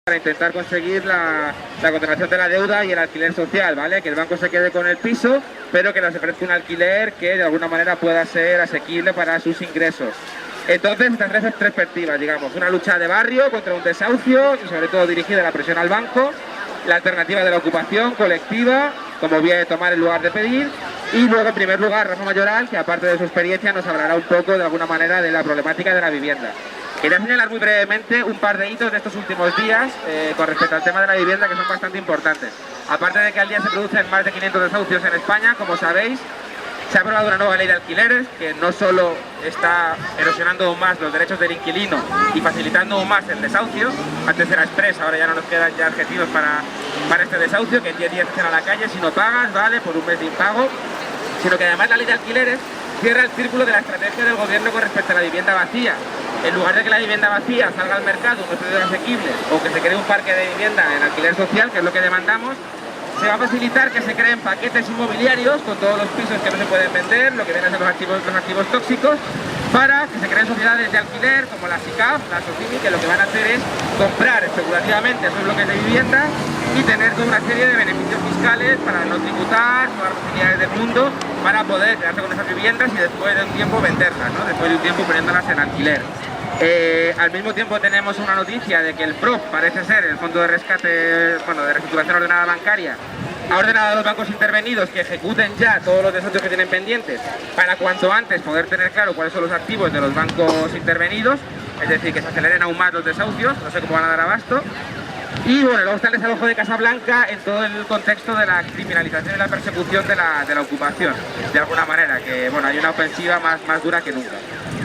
para intentar conseguir la condonación de la deuda y el alquiler social, ¿vale? Que el banco se quede con el piso, pero que nos ofrezca un alquiler que de alguna manera pueda ser asequible para sus ingresos. Entonces, estas tres perspectivas, digamos, una lucha de barrio contra un desahucio y sobre todo dirigida a la presión al banco, la alternativa de la ocupación colectiva como vía de tomar en lugar de pedir, y luego en primer lugar Rafa Mayoral, que aparte de su experiencia nos hablará un poco de alguna manera de la problemática de la vivienda. Quería señalar muy brevemente un par de hitos de estos últimos días con respecto al tema de la vivienda que son bastante importantes. Aparte de que al día se producen más de 500 desahucios en España, como sabéis, se ha aprobado una nueva ley de alquileres que no solo está erosionando aún más los derechos del inquilino y facilitando aún más el desahucio, antes era express, ahora ya no nos quedan ya adjetivos para este desahucio, que en 10 días te echan a la calle si no pagas, ¿vale? Por un mes de impago, sino que además la ley de alquileres cierra el círculo de la estrategia del gobierno con respecto a la vivienda vacía. En lugar de que la vivienda vacía salga al mercado unos precios asequibles o que se cree un parque de vivienda en alquiler social, que es lo que demandamos, se va a facilitar que se creen paquetes inmobiliarios con todos los pisos que no se pueden vender, lo que vienen a ser los activos tóxicos, para que se creen sociedades de alquiler como la SICAF, la SOCIMI, que lo que van a hacer es comprar especulativamente esos bloques de vivienda y tener toda una serie de beneficios fiscales para no tributar, todas las facilidades del mundo, para poder quedarse con esas viviendas y después de un tiempo venderlas, ¿no? Después de un tiempo poniéndolas en alquiler. Al mismo tiempo tenemos una noticia de que el PROF, parece ser, el Fondo de Rescate, bueno, de Reestructuración Ordenada Bancaria, ha ordenado a los bancos intervenidos que ejecuten ya todos los desahucios que tienen pendientes para cuanto antes poder tener claro cuáles son los activos de los bancos intervenidos, es decir, que se aceleren aún más los desahucios, no sé cómo van a dar abasto. Y bueno, luego está el desalojo de Casablanca en todo el contexto de la criminalización y la persecución de la ocupación, de alguna manera, que bueno, hay una ofensiva más dura que nunca.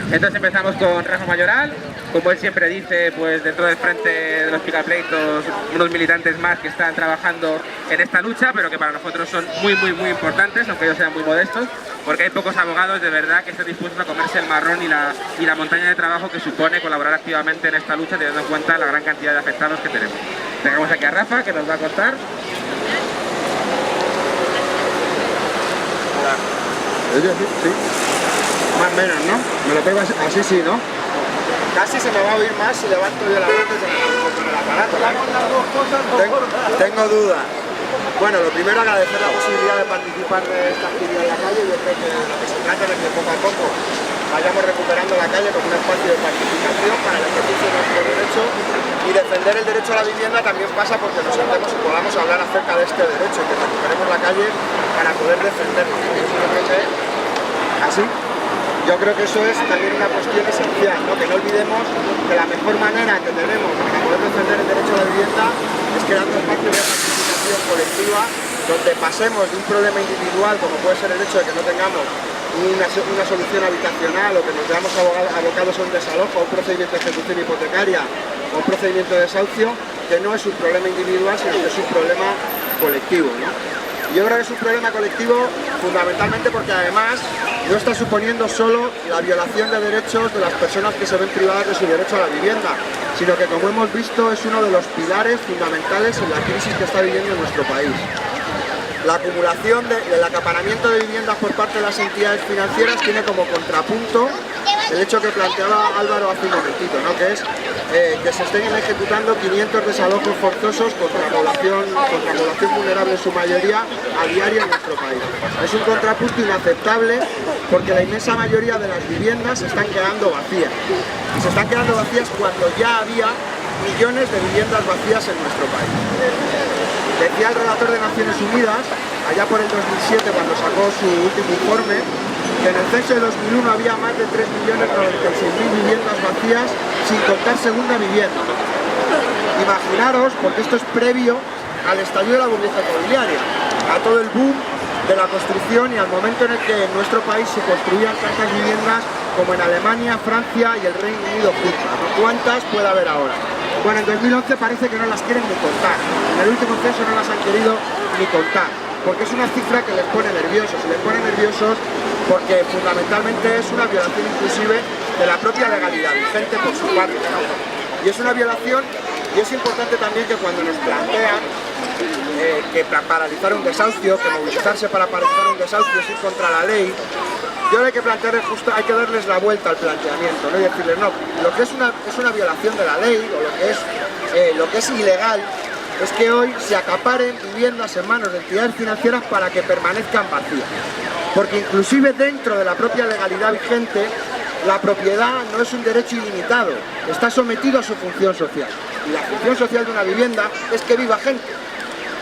Entonces empezamos con Rafa Mayoral, como él siempre dice, pues dentro del frente de los picapleitos, unos militantes más que están trabajando en esta lucha, pero que para nosotros son muy importantes, aunque ellos sean muy modestos, porque hay pocos abogados de verdad que estén dispuestos a comerse el marrón y la montaña de trabajo que supone colaborar activamente en esta lucha, teniendo en cuenta la gran cantidad de afectados que tenemos. Tenemos aquí a Rafa, que nos va a contar. Sí. Más o menos, ¿no? Me lo pego así, sí, ¿no? Casi se me va a oír más si levanto yo la voz con el aparato. Tengo dudas. Bueno, lo primero agradecer la posibilidad de participar de esta actividad en la calle. Yo creo que lo que se trata es que poco a poco vayamos recuperando la calle como un espacio de participación para el ejercicio de nuestro derecho, y defender el derecho a la vivienda también pasa porque nos sentemos y podamos hablar acerca de este derecho, que recuperemos la calle para poder defenderlo. Yo creo que eso es también una cuestión esencial, ¿no? Que no olvidemos que la mejor manera que tenemos para poder defender el derecho a la vivienda es creando espacios de participación colectiva donde pasemos de un problema individual, como puede ser el hecho de que no tengamos una solución habitacional o que nos veamos abocados a un desalojo, a un procedimiento de ejecución hipotecaria o un procedimiento de desahucio, que no es un problema individual, sino que es un problema colectivo, ¿no? Yo creo que es un problema colectivo fundamentalmente porque además no está suponiendo solo la violación de derechos de las personas que se ven privadas de su derecho a la vivienda, sino que, como hemos visto, es uno de los pilares fundamentales en la crisis que está viviendo nuestro país. La acumulación del acaparamiento de viviendas por parte de las entidades financieras tiene como contrapunto el hecho que planteaba Álvaro hace un momentito, ¿no? Que es que se estén ejecutando 500 desalojos forzosos contra población vulnerable en su mayoría a diario en nuestro país. Es un contrapunto inaceptable porque la inmensa mayoría de las viviendas se están quedando vacías. Y se están quedando vacías cuando ya había millones de viviendas vacías en nuestro país. Decía el relator de Naciones Unidas, allá por el 2007, cuando sacó su último informe, que en el censo de 2001 había más de 3.096.000 viviendas vacías, sin contar segunda vivienda. Imaginaros, porque esto es previo al estallido de la burbuja inmobiliaria, a todo el boom de la construcción y al momento en el que en nuestro país se construían tantas viviendas como en Alemania, Francia y el Reino Unido juntas, ¿no? ¿Cuántas puede haber ahora? Bueno, en 2011 parece que no las quieren ni contar. En el último censo no las han querido ni contar, porque es una cifra que les pone nerviosos. Y les pone nerviosos porque fundamentalmente es una violación inclusive de la propia legalidad vigente por su parte, ¿no? Y es una violación, y es importante también que cuando nos plantean que para paralizar un desahucio, que movilizarse para paralizar un desahucio es ir contra la ley, yo hay que plantearles justo, hay que darles la vuelta al planteamiento, ¿no? Y decirles, no, lo que es una violación de la ley, o lo que es lo que es ilegal es que hoy se acaparen viviendas en manos de entidades financieras para que permanezcan vacías. Porque inclusive dentro de la propia legalidad vigente, la propiedad no es un derecho ilimitado, está sometido a su función social. Y la función social de una vivienda es que viva gente.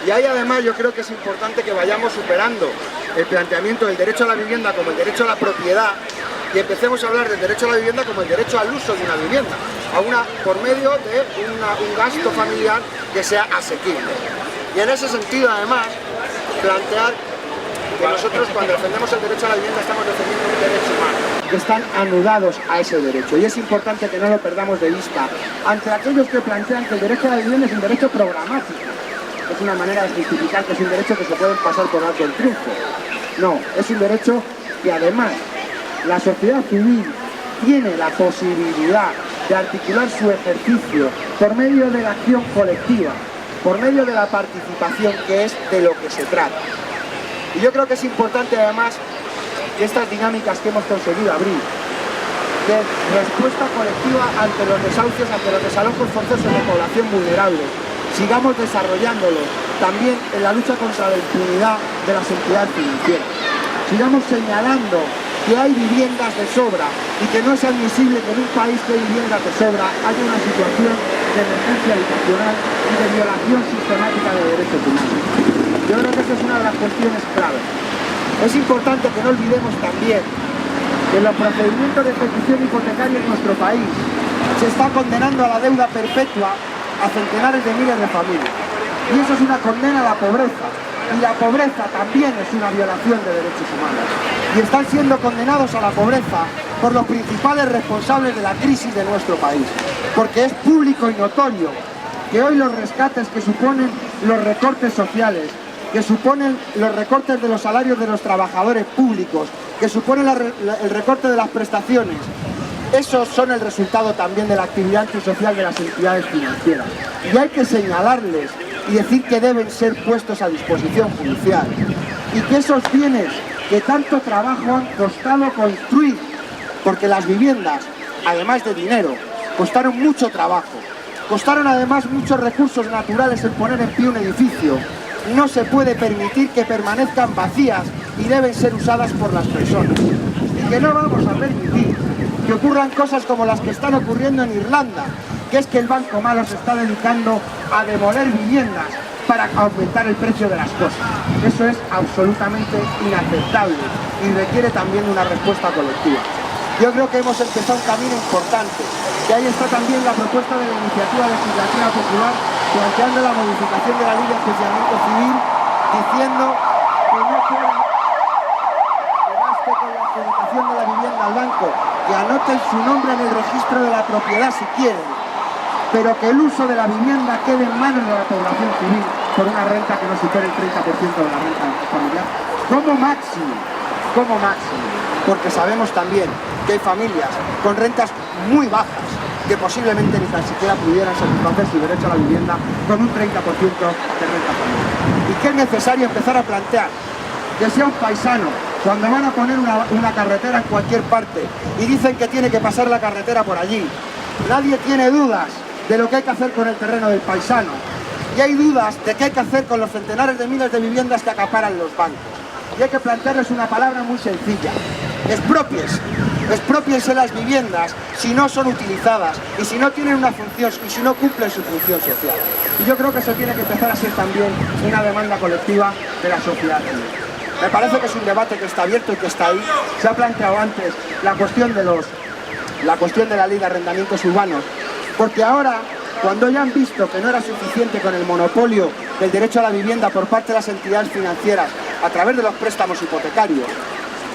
Y ahí además yo creo que es importante que vayamos superando el planteamiento del derecho a la vivienda como el derecho a la propiedad y empecemos a hablar del derecho a la vivienda como el derecho al uso de una vivienda, por medio de un gasto familiar que sea asequible. Y en ese sentido además plantear que nosotros cuando defendemos el derecho a la vivienda estamos defendiendo un derecho humano, que están anudados a ese derecho, y es importante que no lo perdamos de vista ante aquellos que plantean que el derecho a la vivienda es un derecho programático. Es una manera de justificar que es un derecho que se puede pasar por alto el triunfo. No, es un derecho que además la sociedad civil tiene la posibilidad de articular su ejercicio por medio de la acción colectiva, por medio de la participación, que es de lo que se trata. Y yo creo que es importante además que estas dinámicas que hemos conseguido abrir, de respuesta colectiva ante los desahucios, ante los desalojos forzosos de población vulnerable, sigamos desarrollándolo también en la lucha contra la impunidad de las entidades financieras. Sigamos señalando que hay viviendas de sobra y que no es admisible que en un país que hay viviendas de sobra haya una situación de emergencia habitacional y de violación sistemática de derechos humanos. Yo creo que esa es una de las cuestiones claves. Es importante que no olvidemos también que en los procedimientos de ejecución hipotecaria en nuestro país se está condenando a la deuda perpetua a centenares de miles de familias. Y eso es una condena a la pobreza. Y la pobreza también es una violación de derechos humanos. Y están siendo condenados a la pobreza por los principales responsables de la crisis de nuestro país. Porque es público y notorio que hoy los rescates que suponen los recortes sociales, que suponen los recortes de los salarios de los trabajadores públicos, que suponen el recorte de las prestaciones, esos son el resultado también de la actividad antisocial de las entidades financieras. Y hay que señalarles y decir que deben ser puestos a disposición judicial. Y que esos bienes que tanto trabajo han costado construir, porque las viviendas, además de dinero, costaron mucho trabajo, costaron además muchos recursos naturales en poner en pie un edificio, no se puede permitir que permanezcan vacías y deben ser usadas por las personas. Y que no vamos a permitir que ocurran cosas como las que están ocurriendo en Irlanda, que es que el Banco Malo se está dedicando a demoler viviendas para aumentar el precio de las cosas. Eso es absolutamente inaceptable y requiere también de una respuesta colectiva. Yo creo que hemos empezado un camino importante, y ahí está también la propuesta de la iniciativa legislativa popular planteando la modificación de la ley de enjuiciamiento civil, diciendo que no puede que baste con la adjudicación de la vivienda al banco, que anoten su nombre en el registro de la propiedad si quieren, pero que el uso de la vivienda quede en manos de la población civil por una renta que no supere el 30% de la renta familiar, como máximo, porque sabemos también que hay familias con rentas muy bajas que posiblemente ni tan siquiera pudieran satisfacer su derecho a la vivienda con un 30% de renta familiar. Y que es necesario empezar a plantear que sea un paisano, cuando van a poner una carretera en cualquier parte y dicen que tiene que pasar la carretera por allí, nadie tiene dudas de lo que hay que hacer con el terreno del paisano. Y hay dudas de qué hay que hacer con los centenares de miles de viviendas que acaparan los bancos. Y hay que plantearles una palabra muy sencilla: expropiense las viviendas si no son utilizadas y si no tienen una función y si no cumplen su función social. Y yo creo que eso tiene que empezar a ser también una demanda colectiva de la sociedad civil. Me parece que es un debate que está abierto y que está ahí. Se ha planteado antes la cuestión de la ley de arrendamientos urbanos, porque ahora, cuando ya han visto que no era suficiente con el monopolio del derecho a la vivienda por parte de las entidades financieras a través de los préstamos hipotecarios,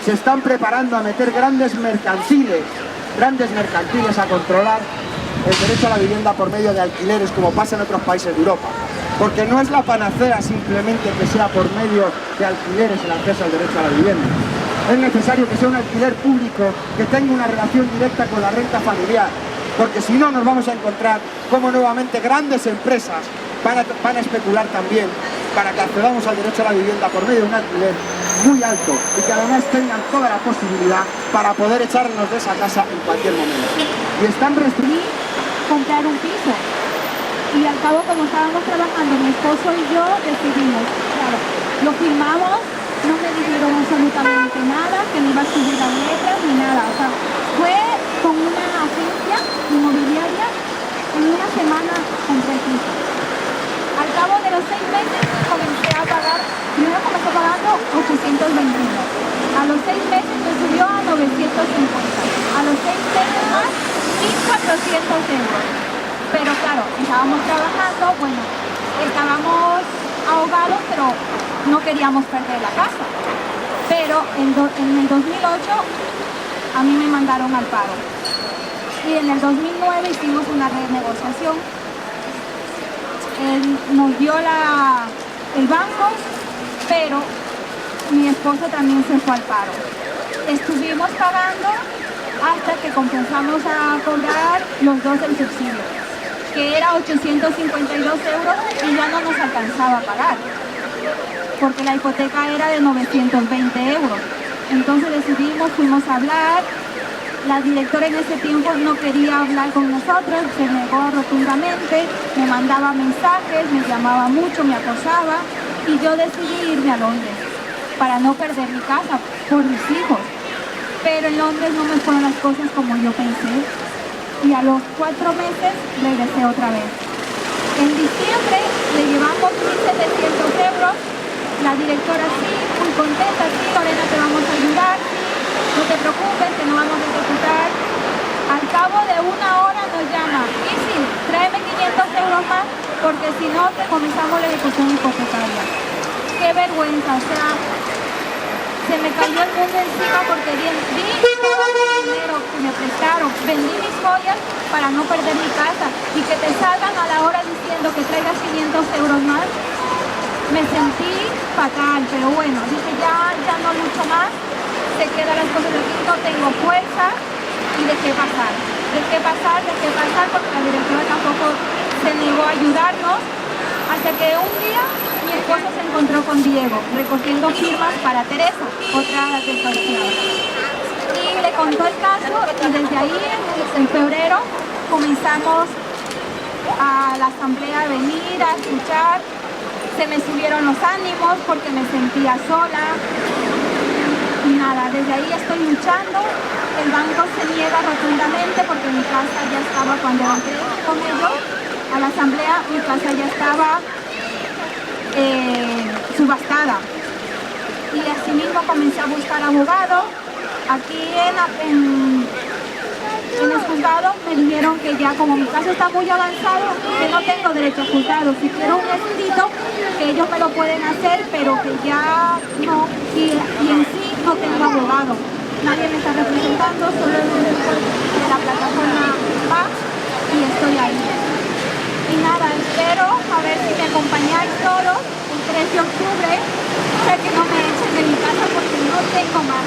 se están preparando a meter grandes mercantiles a controlar el derecho a la vivienda por medio de alquileres, como pasa en otros países de Europa. Porque no es la panacea simplemente que sea por medio de alquileres el acceso al derecho a la vivienda. Es necesario que sea un alquiler público que tenga una relación directa con la renta familiar, porque si no nos vamos a encontrar como nuevamente grandes empresas van a especular también para que accedamos al derecho a la vivienda por medio de un alquiler muy alto y que además tengan toda la posibilidad para poder echarnos de esa casa en cualquier momento. Y están restringidos comprar un piso. Y al cabo, como estábamos trabajando, mi esposo y yo decidimos, claro, lo firmamos, no me dijeron absolutamente nada, que no iba a subir las letras ni nada. O sea, fue con una agencia inmobiliaria en una semana completita. Al cabo de los 6 meses comencé a pagar, primero comencé pagando 821. A los 6 meses me subió a 950. A los 6 meses más, 1.400 euros. Pero claro, estábamos trabajando, bueno, estábamos ahogados, pero no queríamos perder la casa. Pero en el 2008 a mí me mandaron al paro. Y en el 2009 hicimos una renegociación. Nos dio el banco, pero mi esposo también se fue al paro. Estuvimos pagando hasta que comenzamos a cobrar los dos el subsidio, que era 852 euros y ya no nos alcanzaba a pagar, porque la hipoteca era de 920 euros. Entonces decidimos, fuimos a hablar. La directora en ese tiempo no quería hablar con nosotros, se negó rotundamente, me mandaba mensajes, me llamaba mucho, me acosaba, y yo decidí irme a Londres para no perder mi casa por mis hijos. Pero en Londres no me fueron las cosas como yo pensé, y a los 4 meses regresé otra vez. En diciembre le llevamos 1.700 euros, la directora sí, muy contenta, sí, Lorena, te vamos a ayudar, no te preocupes, que no vamos a ejecutar. Al cabo de 1 hora nos llama, y sí, tráeme 500 euros más, porque si no, te comenzamos la ejecución hipotecaria. Qué vergüenza, o sea, se me cayó el mundo encima porque di todo el dinero que me prestaron, vendí mis joyas para no perder mi casa, y que te salgan a la hora diciendo que traigas 500 euros más. Me sentí fatal, pero bueno, dije ya no lucho más, se quedan las cosas aquí, no tengo fuerza, y dejé pasar, porque la directora tampoco se negó a ayudarnos, hasta que un día mi esposo se encontró con Diego, recogiendo firmas para Teresa, otra desahuciada. Y le contó el caso, y desde ahí, en febrero, comenzamos a la asamblea a venir, a escuchar. Se me subieron los ánimos porque me sentía sola. Y nada, desde ahí estoy luchando. El banco se niega rotundamente porque mi casa ya estaba, cuando entré con ellos a la asamblea, mi casa ya estaba subastada. Y así mismo comencé a buscar abogado. Aquí en el juzgado me dijeron que ya, como mi caso está muy avanzado, que no tengo derecho a juzgado. Si quiero un escrito, que ellos me lo pueden hacer, pero que ya no, y en sí no tengo abogado. Nadie me está representando, solo el director de la plataforma Paz, y estoy ahí. Y nada, espero a ver si me acompañáis todos el 3 de octubre, o sea, que no me echen de mi casa porque no tengo más.